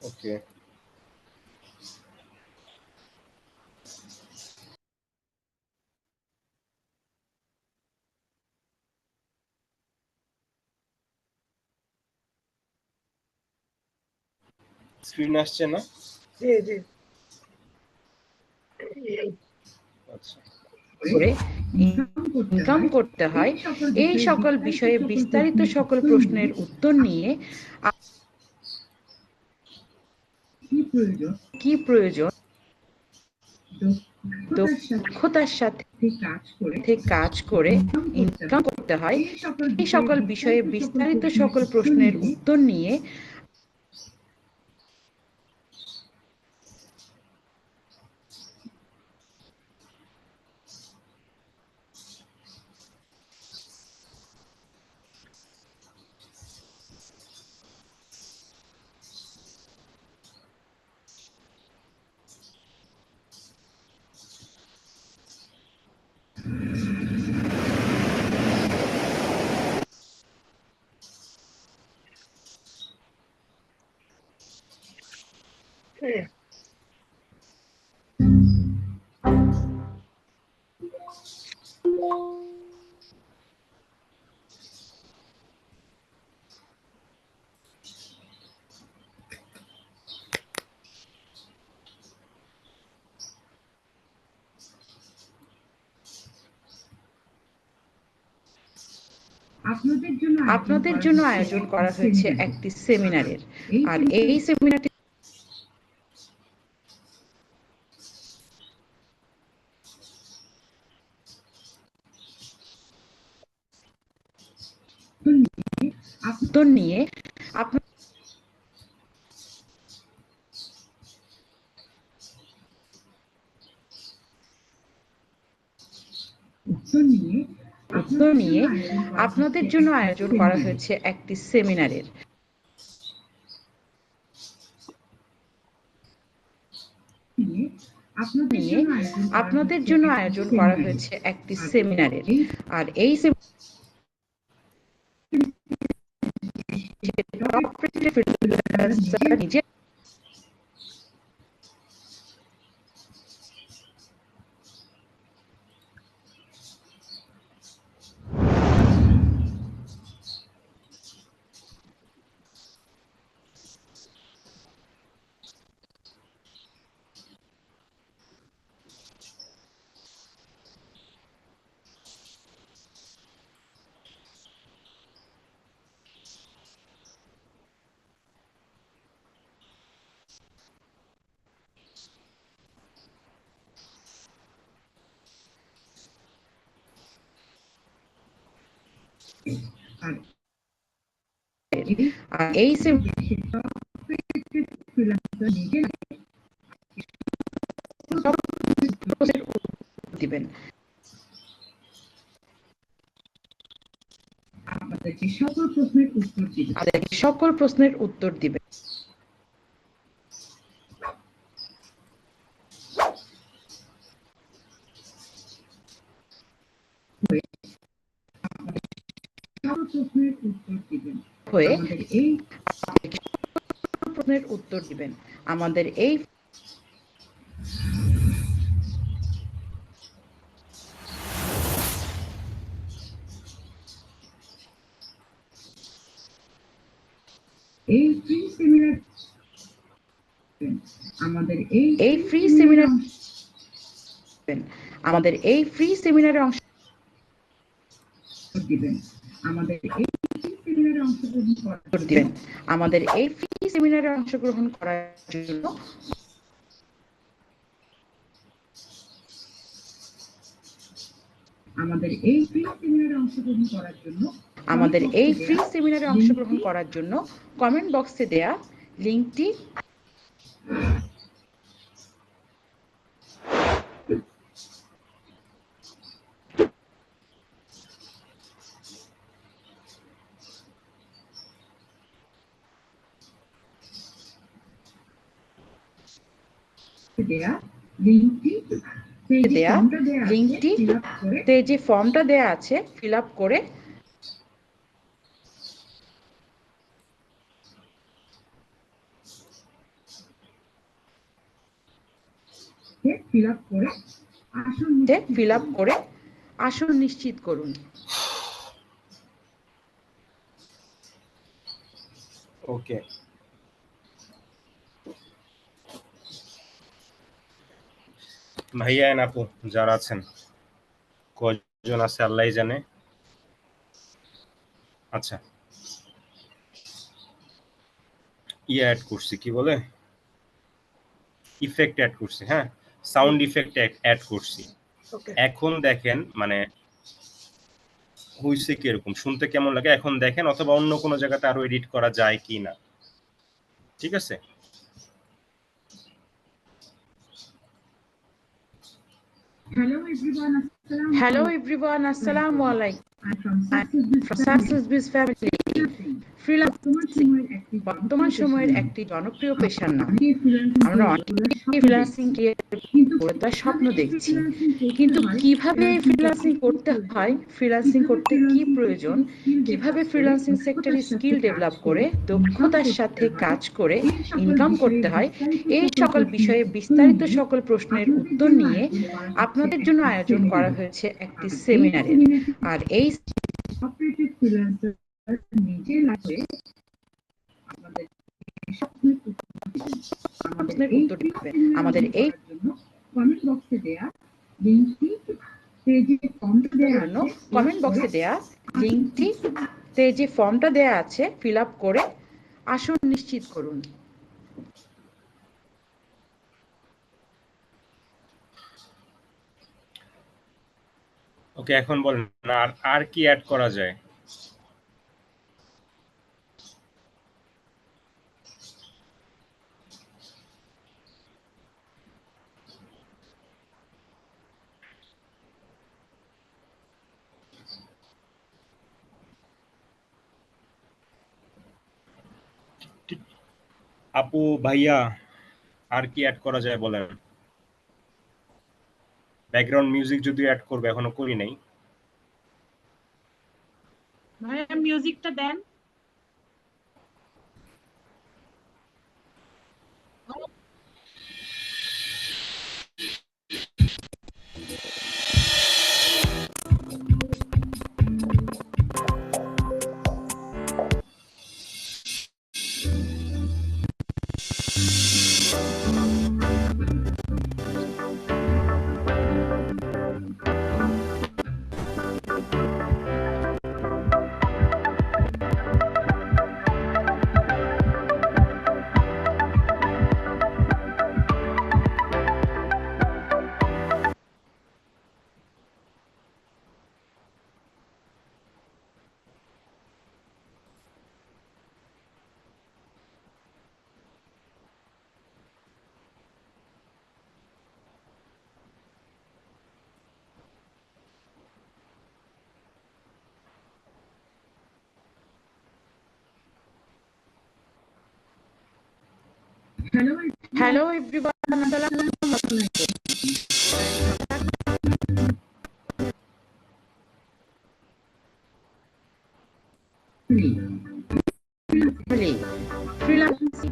ওকে। Screen আসছে না? জি জি। আচ্ছা। করে ইনকাম করতে হয়, এই সকল বিষয়ে বিস্তারিত সকল প্রশ্নের উত্তর নিয়ে কি প্রয়োজন দক্ষতার সাথে কাজ করে ইনকাম করতে হয়, এই সকল বিষয়ে বিস্তারিত সকল প্রশ্নের উত্তর নিয়ে আপনাদের জন্য আয়োজন করা হয়েছে একটি সেমিনারের। আর এই সেমিনারটি উত্তর নিয়ে আপনার উত্তর নিয়ে আপনাদের জন্য আয়োজন করা হয়েছে একটি সেমিনারের। আপনাদের জন্য আয়োজন করা হয়েছে একটি সেমিনারের। আর এই নিজে এই দিবেন। সকল প্রশ্নের উত্তর দিবেন। হয়ে প্রশ্নের উত্তর দিবেন। আমাদের এই ফ্রি সেমিনার আমাদের এই ফ্রি সেমিনারে অংশ দিবেন। আমাদের এই ফ্রি সেমিনারে অংশগ্রহণ করার জন্য আমাদের এই ফ্রি সেমিনারে অংশগ্রহণ করার জন্য কমেন্ট বক্সে দেয়া লিংকটি দেয়া লিঙ্কটিতে যে ফর্মটা দেয়া আছে ফিল আপ করে আসন নিশ্চিত করুন। ওকে, ভাইয়া এন্ড আপু যারা আছেন, কয়জন আছে আল্লাহই জানে। আচ্ছা, অ্যাড করছি, কি বলে, ইফেক্ট অ্যাড করছি, হ্যাঁ সাউন্ড ইফেক্ট অ্যাড করছি। এখন দেখেন মানে হইছে কি এরকম শুনতে কেমন লাগে এখন দেখেন, অথবা অন্য কোনো জায়গাতে আরো এডিট করা যায় কি না। ঠিক আছে, Hello everyone, Assalamu alaikum. I'm from Success Biz Family. Freelancing বর্তমান সময়ের একটি জনপ্রিয় পেশার নাম। আমরা অনেকেই ফ্রিল্যান্সিং করে তার স্বপ্ন দেখছি, কিন্তু কিভাবে ফ্রিল্যান্সিং করতে হয়, ফ্রিল্যান্সিং করতে কি প্রয়োজন, কিভাবে ফ্রিল্যান্সিং সেক্টরে স্কিল ডেভেলপ করে দক্ষতার সাথে কাজ করে ইনকাম করতে হয়, এই সকল বিষয়ে বিস্তারিত সকল প্রশ্নের উত্তর নিয়ে আপনাদের জন্য আয়োজন করা হয়েছে একটি সেমিনারের। আর এই আমাদের এই কমেন্ট বক্সে দেয়া লিঙ্কটিতে যে ফর্মটা দেয়া আছে ফিল আপ করে আসন নিশ্চিত করুন। ওকে, এখন বলেন আর কি অ্যাড করা যায়। আপু ভাইয়া আর কি অ্যাড করা যায় বলেন। ব্যাকগ্রাউন্ড মিউজিক যদি অ্যাড করবে, এখনো করি নাই। ভাইয়া মিউজিকটা দেন। Hello everyone, Assalamu alaikum. Freelancing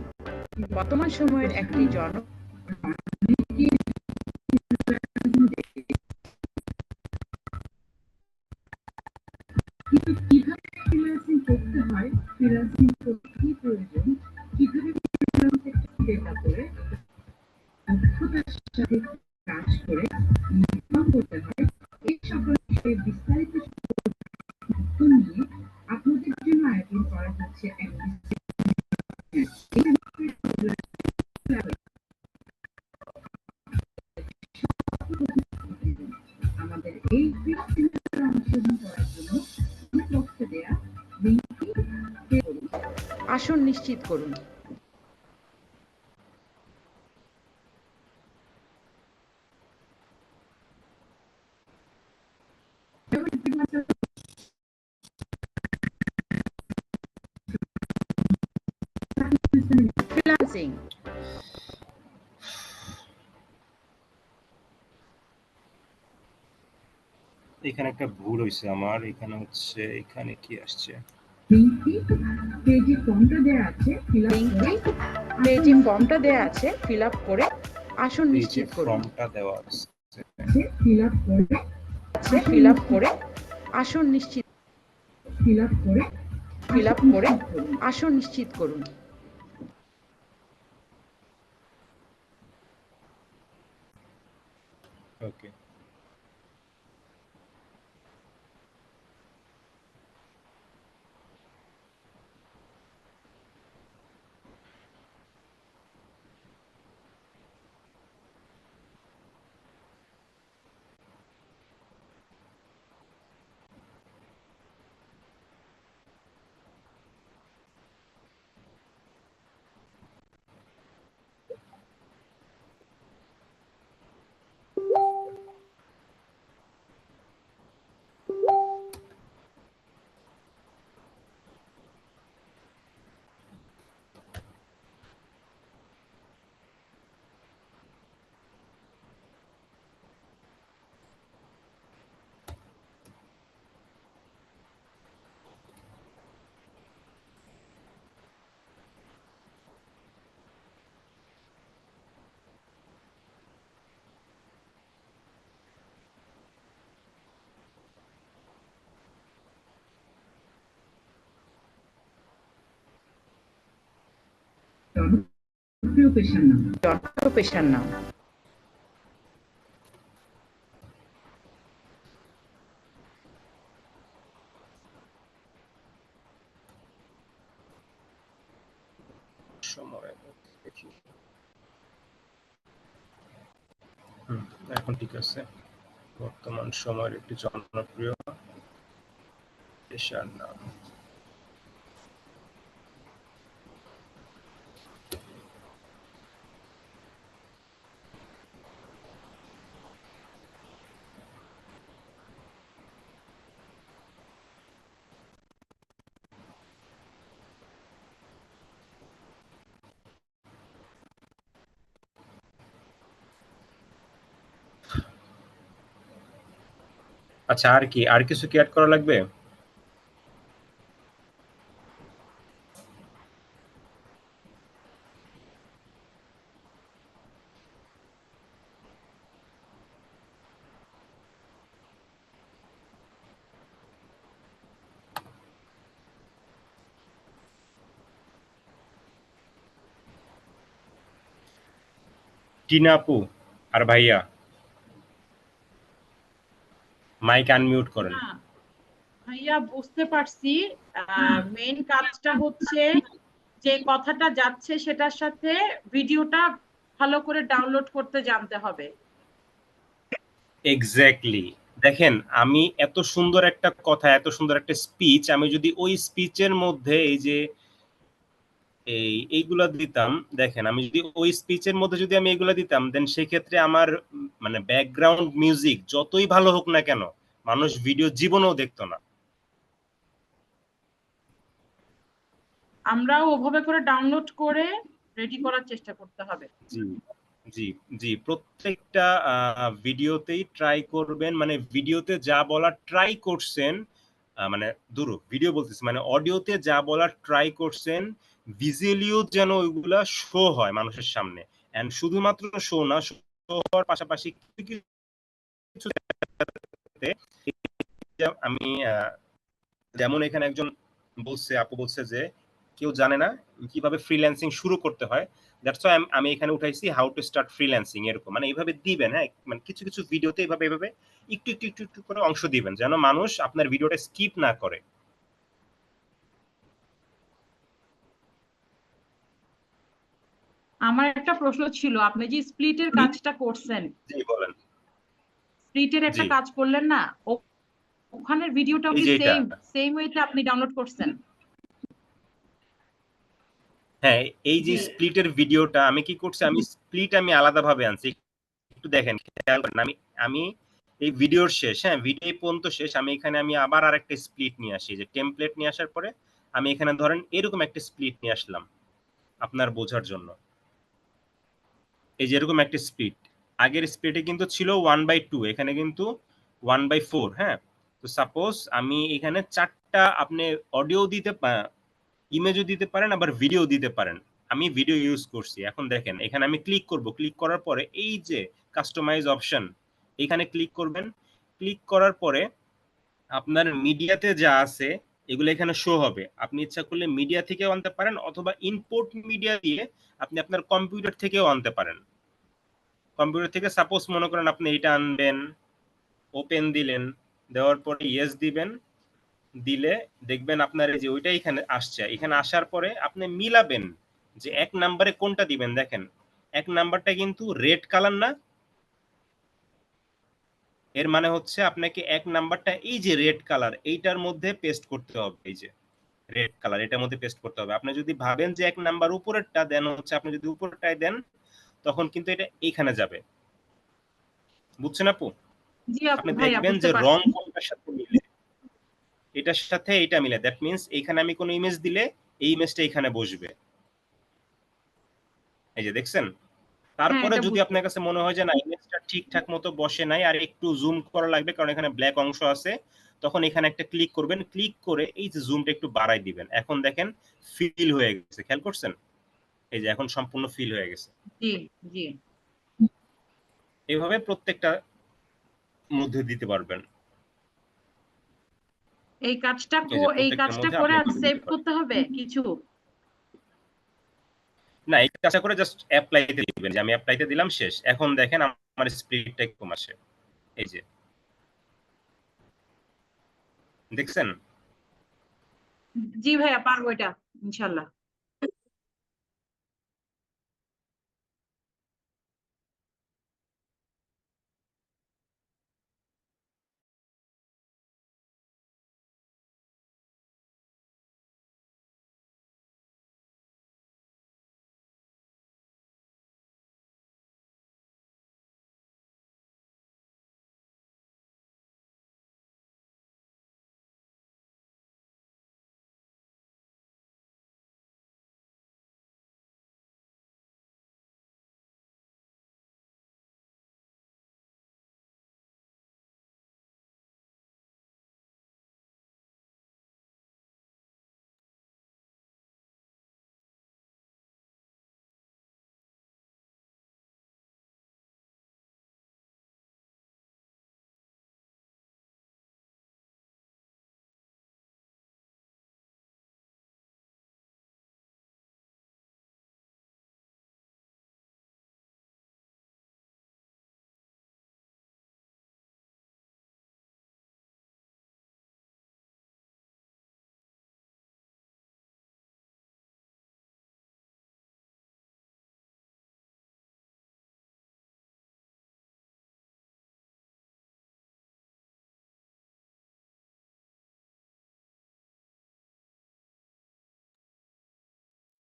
বর্তমান সময়ের একটি কিভাবে ফ্রিল্যান্সিং করতে হয়, ফ্রিল্যান্সিং করতে কি প্রয়োজন, কিভাবে ফ্রিল্যান্সিং ডেটা করে দক্ষতার সাথে কাজ করে ইনকাম করতে হয়, এই সকল বিষয়ে বিস্তারিত তথ্য নিয়ে আপনাদের জন্য আয়োজন করা হচ্ছে আমাদের এই সেমিনারে অংশগ্রহণ করার জন্য বক্সে দেয়া লিংকটি আসন নিশ্চিত করুন। ফ্রিল্যান্সিং এখানে একটা ভুল হয়েছে আমার, এখানে হচ্ছে এখানে কি আসছে, লিংকটি পেজে ফর্মটা দেয়া আছে ফিল আপ করে আসন এই যে নিশ্চিত করুন। ফর্মটা দেওয়া আছে ফিল আপ করে আসন নিশ্চিত আসন নিশ্চিত করুন। ওকে। জনপ্রিয় পেশার নাম। সময় দেখি। এখন ঠিক আছে। বর্তমান সময়ের একটি জনপ্রিয় পেশার নাম। আচ্ছা, আর কি, আর কিছু কি অ্যাড করা লাগবে? টিনা আপু আর ভাইয়া মাইক আনমিউট করেন। না ভাইয়া, বুঝতে পারছি। মেইন কাজটা হচ্ছে যে কথাটা যাচ্ছে সেটার সাথে ভিডিওটা ভালো করে ডাউনলোড করতে জানতে হবে। এক্স্যাক্টলি। দেখেন, আমি এত সুন্দর একটা কথা, এত সুন্দর একটা স্পিচ, আমি যদি ওই স্পিচের মধ্যে এই যে এইগুলা দিতাম, দেখেন আমি যদি ওই স্পিচের মধ্যে যদি আমি এগুলা দিতাম, দেন সেক্ষেত্রে আমার মানে ব্যাকগ্রাউন্ড মিউজিক যতই ভালো হোক না কেন, মানুষ ভিডিও জীবনেও দেখতো না। আমরাও ওভাবে করে ডাউনলোড করে রেডি করার চেষ্টা করতে হবে। জি জি জি, প্রত্যেকটা ভিডিওতেই ট্রাই করবেন, মানে ভিডিওতে যা বলার ট্রাই করছেন, মানে দূর ভিডিও বলতেছি, মানে অডিওতে যা বলার ট্রাই করছেন, ভিজুয়ালিও যেন ওইগুলা শো হয় মানুষের সামনে। এন্ড শুধুমাত্র শো না, শো হওয়ার পাশাপাশি কিছু কিছু আমি যেমন এখানে একজন বলছে, আপু বলছে যে কেউ জানে না কিভাবে ফ্রিল্যান্সিং শুরু করতে হয়, দ্যাটস ওয়াই আমি এখানে উঠাইছি হাউ টু স্টার্ট ফ্রিল্যান্সিং, এরকম মানে এইভাবে দিবেন। হ্যাঁ, মানে কিছু কিছু ভিডিওতে এইভাবে এইভাবে একটু একটু একটু একটু করে অংশ দিবেন, যেন মানুষ আপনার ভিডিওটা স্কিপ না করে। আমার একটা প্রশ্ন ছিল, আপনি যে স্প্লিটের কাজটা করছেন, জি বলেন। স্প্লিটের একটা জি, কাজ করলেন না, ওখানের ভিডিওটাও এই কি যে এটা, সেম ওয়েতে আপনি ডাউনলোড করছেন? হ্যাঁ, এই যে জি। স্প্লিটের ভিডিওটা আমি কি করছি, আমি স্প্লিট আমি আলাদাভাবে আনছি। একটু দেখেন, খেয়াল করেন, আমি আমি এই ভিডিওর শেষ, হ্যাঁ ভিডিও পর্যন্ত শেষ, আমি এখানে আমি আবার আরেকটা স্প্লিট নিয়ে আসি, যে টেমপ্লেট নিয়ে আসার পরে আমি এখানে ধরেন এরকম একটা স্প্লিট নিয়ে আসলাম আপনার বোঝার জন্য। এই যে এরকম একটা স্প্লিট, আগের স্প্লিটে কিন্তু ছিল 1/2, এখানে কিন্তু 1/4, হ্যাঁ। তো সাপোজ আমি এখানে 4টা আপনি অডিও দিতে ইমেজও দিতে পারেন, আবার ভিডিও দিতে পারেন। আমি ভিডিও ইউজ করছি। এখন দেখেন এখানে আমি ক্লিক করব। ক্লিক করার পরে এই যে কাস্টমাইজ অপশন, এখানে ক্লিক করবেন। ক্লিক করার পরে আপনার মিডিয়াতে যা আছে এগুলো এখানে শো হবে। আপনি ইচ্ছা করলে মিডিয়া থেকেও আনতে পারেন, অথবা ইম্পোর্ট মিডিয়া দিয়ে আপনি আপনার কম্পিউটার থেকেও আনতে পারেন। কম্পিউটার থেকে সাপোজ মনে করেন আপনি এটা আনবেন, ওপেন দিলেন, দেওয়ার পরে ইয়েস দিবেন। দিলে দেখবেন আপনার এই যে ওইটা এখানে আসছে। এখানে আসার পরে আপনি মিলাবেন যে 1 নাম্বারে কোনটা দিবেন। দেখেন 1 নাম্বারটা কিন্তু রেড কালার না, এর মানে হচ্ছে আপনাকে 1 নাম্বারটা এই যে রেড কালার এইটার মধ্যে পেস্ট করতে হবে। এই যে রেড কালার এটার মধ্যে পেস্ট করতে হবে। আপনি যদি ভাবেন যে 1 নাম্বার উপরেরটা দেন, হচ্ছে আপনি যদি উপরেরটাই দেন তখন কিন্তু এটা এইখানে যাবে। বুঝছেন আপু? জি আপনি ভাইয়া, দেখবেন বুঝতে যে রং পারছি। কোনটার সাথে মিলে, এটার সাথে এটা মিলে। দ্যাট মিন্স এইখানে আমি কোনো ইমেজ দিলে এই ইমেজটা এখানে বসবে। এই যে দেখছেন? হ্যাঁ, তারপরে এটা যদি বুঝতে আপনার কাছে মনে হয় যে না ইমেজটা ঠিকঠাক মতো বসে নাই আর একটু জুম করা লাগবে কারণ এখানে ব্ল্যাক অংশ আছে, তখন এখানে একটা ক্লিক করবেন। ক্লিক করে এই যে জুমটা একটু বাড়াই দিবেন। এখন দেখেন ফিল হয়ে গেছে। খেয়াল করছেন? এই যে এখন সম্পূর্ণ ফিল হয়ে গেছে। জি, জি। এভাবে প্রত্যেকটা মধ্যে দিতে পারবেন। এই কাজটা এই যে এই প্রত্যেকটার কাজটা মধ্যে করে আপনি আর এভাবে সেভ দিতে পারবেন। করতে হবে কিছু? না, এই কাজটা করে জাস্ট অ্যাপ্লাইতে দিবেন যে আমি অ্যাপ্লাইতে দিলাম, শেষ। এখন দেখেন আমার স্পিডটা কম আসে। এই যে দেখছেন? জি ভাইয়া, পারবো এটা ইনশাল্লাহ।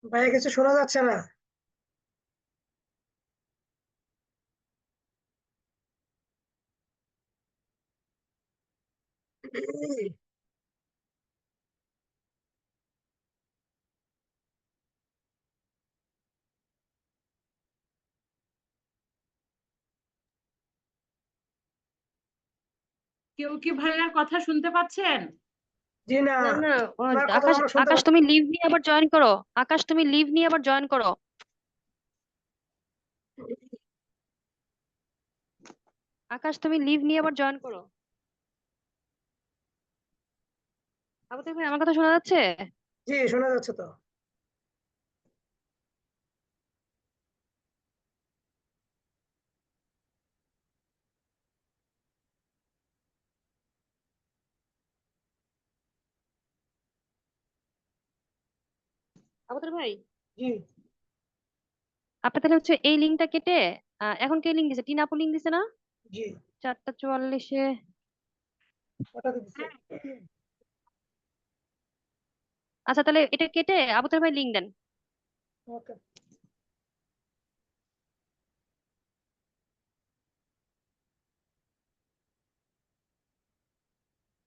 ভাইয়া কিছু শোনা যাচ্ছে না। কেউ কি ভাইয়ার কথা শুনতে পাচ্ছেন? জি না, না না আপনার কথা আকাশ, আমরা শুনতে আকাশ পাচ্ছি। তুমি লিভ নিয়ে আবার জয়েন করো। আকাশ তুমি লিভ নিয়ে আবার জয়েন করো। আকাশ তুমি লিভ নিয়ে আবার জয়েন করো। আবু তাহের ভাই, আমার কথা শোনা যাচ্ছে? জি শোনা যাচ্ছে তো। আবু তাহের ভাই, জি আপনি তাহলে হচ্ছে এই লিঙ্কটা কেটে এখন কে লিঙ্ক দিছে? টিনা আপু লিঙ্ক দিছে না? জি 4:44-এ। ওটাতে দিচ্ছে। আচ্ছা, তাহলে এটা কেটে আবু তাহের ভাই লিঙ্ক দেন। ওকে।